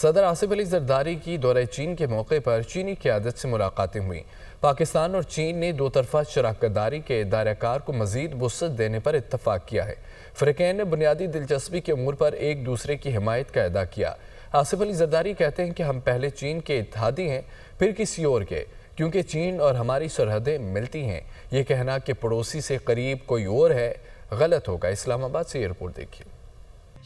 صدر آصف علی زرداری کی دورہ چین کے موقع پر چینی قیادت سے ملاقاتیں ہوئیں۔ پاکستان اور چین نے دو طرفہ شراکت داری کے دائرہ کار کو مزید وسعت دینے پر اتفاق کیا ہے۔ فریقین نے بنیادی دلچسپی کے امور پر ایک دوسرے کی حمایت کا اعادہ کیا۔ آصف علی زرداری کہتے ہیں کہ ہم پہلے چین کے اتحادی ہیں، پھر کسی اور کے، کیونکہ چین اور ہماری سرحدیں ملتی ہیں۔ یہ کہنا کہ پڑوسی سے قریب کوئی اور ہے غلط ہوگا۔ اسلام آباد سے یہ رپورٹ دیکھیے۔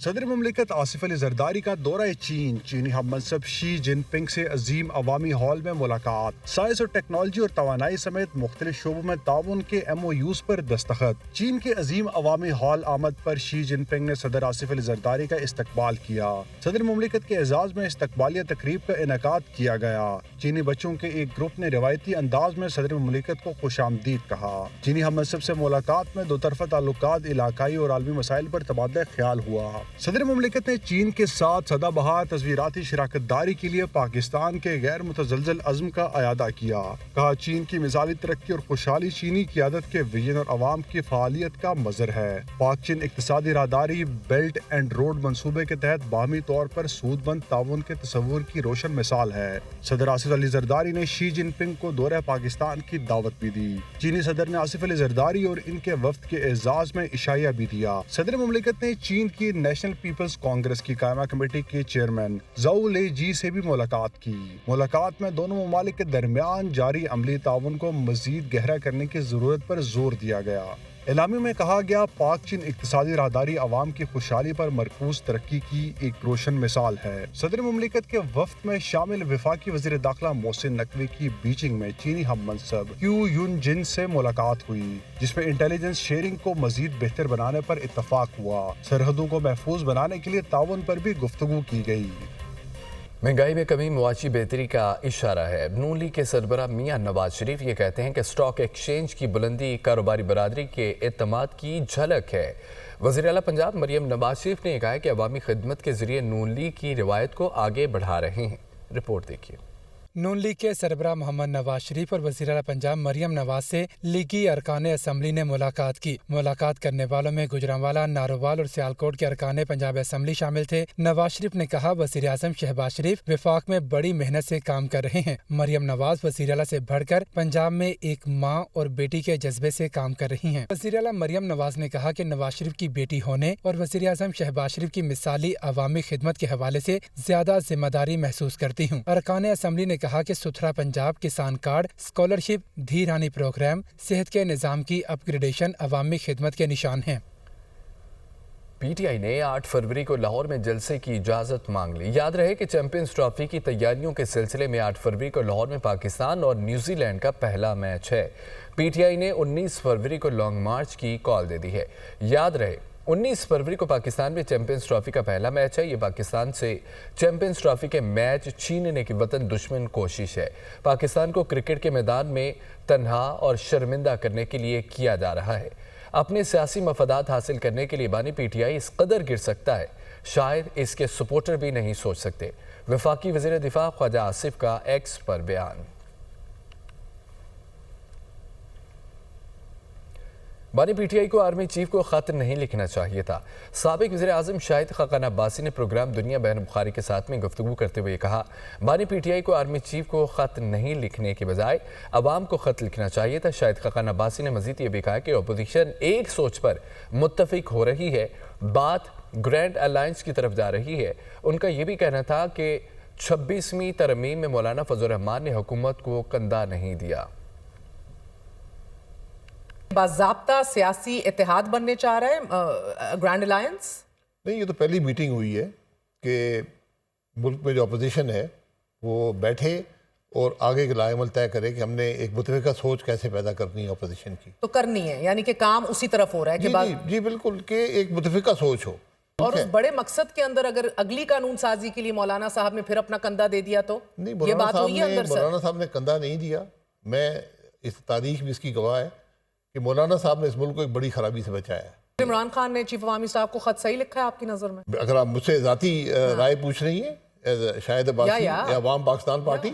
صدر مملکت آصف علی زرداری کا دورہ چین، چینی ہم منصب شی جن پنگ سے عظیم عوامی ہال میں ملاقات، سائنس اور ٹیکنالوجی اور توانائی سمیت مختلف شعبوں میں تعاون کے ایم او یوز پر دستخط۔ چین کے عظیم عوامی ہال آمد پر شی جن پنگ نے صدر آصف علی زرداری کا استقبال کیا۔ صدر مملکت کے اعزاز میں استقبالیہ تقریب کا انعقاد کیا گیا۔ چینی بچوں کے ایک گروپ نے روایتی انداز میں صدر مملکت کو خوش آمدید کہا۔ چینی ہم منصب سے ملاقات میں دو طرفہ تعلقات، علاقائی اور عالمی مسائل پر تبادلہ خیال ہوا۔ صدر مملکت نے چین کے ساتھ سدا بہار تصویراتی شراکت داری کے لیے پاکستان کے غیر متزلزل عزم کا اعادہ کیا۔ کہا چین کی مثالی ترقی اور خوشحالی چینی قیادت کے ویژن اور عوام کی فعالیت کا مظہر ہے۔ پاک چین اقتصادی راہداری بیلٹ اینڈ روڈ منصوبے کے تحت باہمی طور پر سود مند تعاون کے تصور کی روشن مثال ہے۔ صدر آصف علی زرداری نے شی جن پنگ کو دورہ پاکستان کی دعوت بھی دی۔ چینی صدر نے آصف علی زرداری اور ان کے وفد کے اعزاز میں عشائیہ بھی دیا۔ صدر مملکت نے چین کی نیشنل پیپلز کانگریس کی قائمہ کمیٹی کے چیئرمین زاؤ لے جی سے بھی ملاقات کی۔ ملاقات میں دونوں ممالک کے درمیان جاری عملی تعاون کو مزید گہرا کرنے کی ضرورت پر زور دیا گیا۔ اعلامیہ میں کہا گیا، پاک چین اقتصادی راہداری عوام کی خوشحالی پر مرکوز ترقی کی ایک روشن مثال ہے۔ صدر مملکت کے وفد میں شامل وفاقی وزیر داخلہ محسن نقوی کی بیجنگ میں چینی ہم منصب کیو یون جن سے ملاقات ہوئی، جس میں انٹیلیجنس شیئرنگ کو مزید بہتر بنانے پر اتفاق ہوا۔ سرحدوں کو محفوظ بنانے کے لیے تعاون پر بھی گفتگو کی گئی۔ مہنگائی میں کمی معاشی بہتری کا اشارہ ہے۔ نون لیگ کے سربراہ میاں نواز شریف یہ کہتے ہیں کہ اسٹاک ایکسچینج کی بلندی کاروباری برادری کے اعتماد کی جھلک ہے۔ وزیر اعلیٰ پنجاب مریم نواز شریف نے کہا کہ عوامی خدمت کے ذریعے نون لیگ کی روایت کو آگے بڑھا رہے ہیں۔ رپورٹ دیکھیے۔ نون لیگ کے سربراہ محمد نواز شریف اور وزیر اعلیٰ پنجاب مریم نواز سے لیگی ارکان اسمبلی نے ملاقات کی۔ ملاقات کرنے والوں میں گجرانوالہ، نارووال اور سیالکوٹ کے ارکان پنجاب اسمبلی شامل تھے۔ نواز شریف نے کہا، وزیر اعظم شہباز شریف وفاق میں بڑی محنت سے کام کر رہے ہیں۔ مریم نواز وزیر اعلیٰ سے بڑھ کر پنجاب میں ایک ماں اور بیٹی کے جذبے سے کام کر رہی ہیں۔ وزیر اعلیٰ مریم نواز نے کہا کہ نواز شریف کی بیٹی ہونے اور وزیر اعظم شہباز شریف کی مثالی عوامی خدمت کے حوالے سے زیادہ ذمہ داری محسوس کرتی ہوں۔ ارکان اسمبلی نے کہا کہ ستھرا پنجاب، کسان کارڈ، اسکالرشپ، دھیرانی پروگرام، صحت کے نظام کی اپ گریڈیشن عوامی خدمت کے نشان ہیں۔ پی ٹی آئی نے 8 فروری کو لاہور میں جلسے کی اجازت مانگ لی۔ یاد رہے کہ چیمپئنز ٹرافی کی تیاریوں کے سلسلے میں 8 فروری کو لاہور میں پاکستان اور نیوزی لینڈ کا پہلا میچ ہے۔ پی ٹی آئی نے 19 فروری کو لانگ مارچ کی کال دے دی ہے۔ یاد رہے 19 فروری کو پاکستان میں چیمپئنز ٹرافی کا پہلا میچ ہے۔ یہ پاکستان سے چیمپئنز ٹرافی کے میچ چھیننے کی وطن دشمن کوشش ہے۔ پاکستان کو کرکٹ کے میدان میں تنہا اور شرمندہ کرنے کے لیے کیا جا رہا ہے۔ اپنے سیاسی مفادات حاصل کرنے کے لیے بانی پی ٹی آئی اس قدر گر سکتا ہے، شاید اس کے سپورٹر بھی نہیں سوچ سکتے۔ وفاقی وزیر دفاع خواجہ آصف کا ایکس پر بیان۔ بانی پی ٹی آئی کو آرمی چیف کو خط نہیں لکھنا چاہیے تھا۔ سابق وزیر اعظم شاہد خاقان عباسی نے پروگرام دنیا بہن بخاری کے ساتھ میں گفتگو کرتے ہوئے کہا، بانی پی ٹی آئی کو آرمی چیف کو خط نہیں لکھنے کے بجائے عوام کو خط لکھنا چاہیے تھا۔ شاہد خاقان عباسی نے مزید یہ بھی کہا کہ اپوزیشن ایک سوچ پر متفق ہو رہی ہے، بات گرینڈ الائنس کی طرف جا رہی ہے۔ ان کا یہ بھی کہنا تھا کہ 26ویں ترمیم میں مولانا فضل الرحمان نے حکومت کو کندھا نہیں دیا۔ باضابطہ سیاسی اتحاد بننے چاہ رہا ہے گرینڈ الائنس؟ نہیں، یہ تو پہلی میٹنگ ہوئی ہے کہ ملک میں جو اپوزیشن ہے وہ بیٹھے اور آگے کے لائے عمل طے کرے کہ ہم نے ایک متفقہ سوچ کیسے پیدا کرنی ہے اپوزیشن کی۔ تو کرنی ہے، یعنی کہ کام اسی طرف ہو رہا ہے کہ جی بالکل، کہ ایک متفقہ سوچ ہو۔ اور اس بڑے مقصد کے اندر اگر اگلی قانون سازی کے لیے مولانا صاحب نے پھر اپنا کندھا دے دیا تو یہ بات ہوئی ہے اندر سے؟ مولانا صاحب نے کندھا نہیں دیا۔ میں اس تاریخ بھی اس کی گواہ ہے کہ مولانا صاحب نے اس ملک کو ایک بڑی خرابی سے بچایا ہے۔ عمران خان نے چیف عوامی صاحب کو خط صحیح لکھا ہے آپ کی نظر میں؟ اگر آپ مجھ سے ذاتی رائے پوچھ رہی ہیں، شاہد عباسی یا عوام پاکستان پارٹی،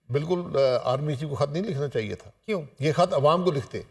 بالکل آرمی چیف کو خط نہیں لکھنا چاہیے تھا۔ کیوں؟ یہ خط عوام کو لکھتے۔